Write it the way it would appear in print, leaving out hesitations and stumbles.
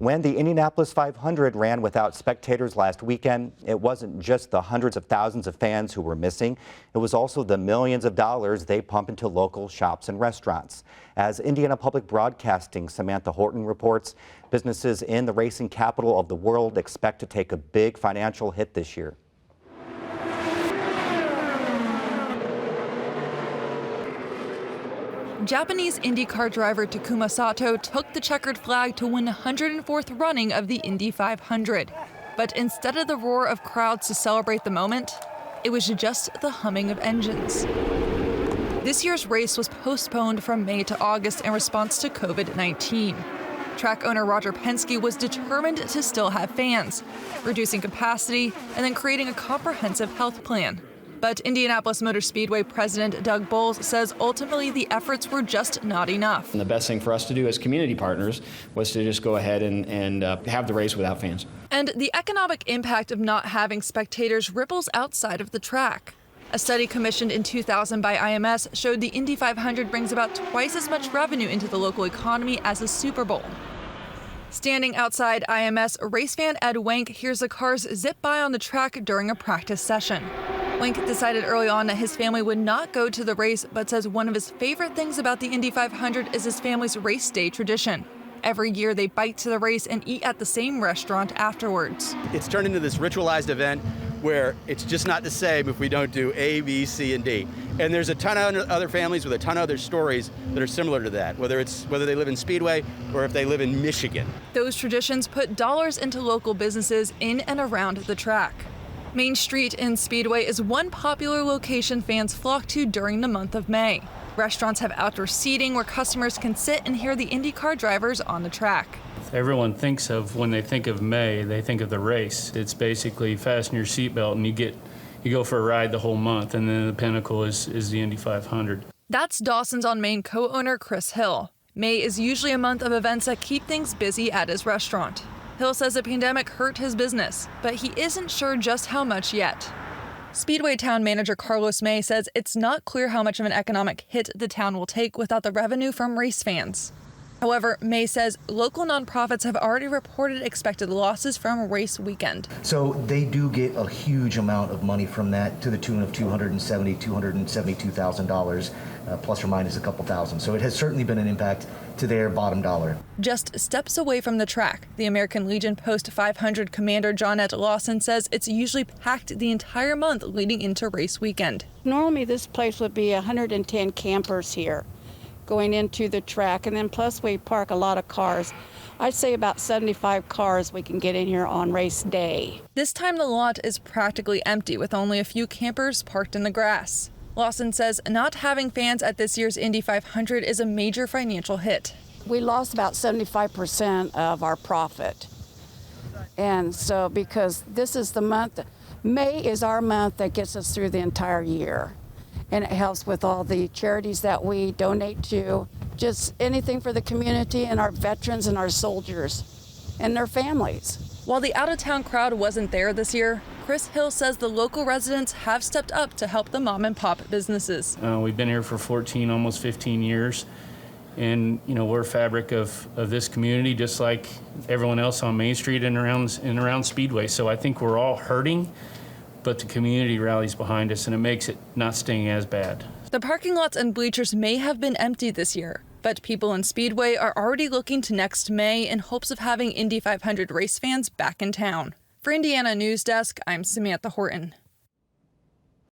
When the Indianapolis 500 ran without spectators last weekend, it wasn't just the hundreds of thousands of fans who were missing. It was also the millions of dollars they pump into local shops and restaurants. As Indiana Public Broadcasting Samantha Horton reports, businesses in the racing capital of the world expect to take a big financial hit this year. Japanese IndyCar driver Takuma Sato took the checkered flag to win the 104th running of the Indy 500. But instead of the roar of crowds to celebrate the moment, it was just the humming of engines. This year's race was postponed from May to August in response to COVID-19. Track owner Roger Penske was determined to still have fans, reducing capacity and then creating a comprehensive health plan. But Indianapolis Motor Speedway president Doug Bowles says ultimately the efforts were just not enough. And the best thing for us to do as community partners was to just go ahead and have the race without fans. And the economic impact of not having spectators ripples outside of the track. A study commissioned in 2000 by IMS showed the Indy 500 brings about twice as much revenue into the local economy as the Super Bowl. Standing outside IMS, race fan Ed Wank hears the cars zip by on the track during a practice session. Wank decided early on that his family would not go to the race, but says one of his favorite things about the Indy 500 is his family's race day tradition. Every year they bike to the race and eat at the same restaurant afterwards. It's turned into this ritualized event where it's just not the same if we don't do A, B, C, and D. And there's a ton of other families with a ton of other stories that are similar to that, whether they live in Speedway or if they live in Michigan. Those traditions put dollars into local businesses in and around the track. Main Street in Speedway is one popular location fans flock to during the month of May. Restaurants have outdoor seating where customers can sit and hear the IndyCar drivers on the track. Everyone thinks of, when they think of May, they think of the race. It's basically fasten your seatbelt and you go for a ride the whole month, and then the pinnacle is the Indy 500. That's Dawson's on Main co-owner Chris Hill. May is usually a month of events that keep things busy at his restaurant. Hill says the pandemic hurt his business, but he isn't sure just how much yet. Speedway town manager Carlos May says it's not clear how much of an economic hit the town will take without the revenue from race fans. However, May says local nonprofits have already reported expected losses from race weekend. So they do get a huge amount of money from that, to the tune of $272,000, plus or minus a couple thousand. So it has certainly been an impact to their bottom dollar. Just steps away from the track, the American Legion Post 500 commander Johnette Lawson says it's usually packed the entire month leading into race weekend. Normally this place would be 110 campers here going into the track, and then plus we park a lot of cars. I'd say about 75 cars we can get in here on race day. This time the lot is practically empty with only a few campers parked in the grass. Lawson says not having fans at this year's Indy 500 is a major financial hit. We lost about 75% of our profit. And so because this is the month, May is our month that gets us through the entire year. And it helps with all the charities that we donate to, just anything for the community and our veterans and our soldiers and their families. While the out-of-town crowd wasn't there this year, Chris Hill says the local residents have stepped up to help the mom-and-pop businesses. We've been here for 14, almost 15 years. And, we're a fabric of this community, just like everyone else on Main Street and around Speedway. So I think we're all hurting, but the community rallies behind us, and it makes it not sting as bad. The parking lots and bleachers may have been empty this year, but people in Speedway are already looking to next May in hopes of having Indy 500 race fans back in town. For Indiana Newsdesk, I'm Samantha Horton.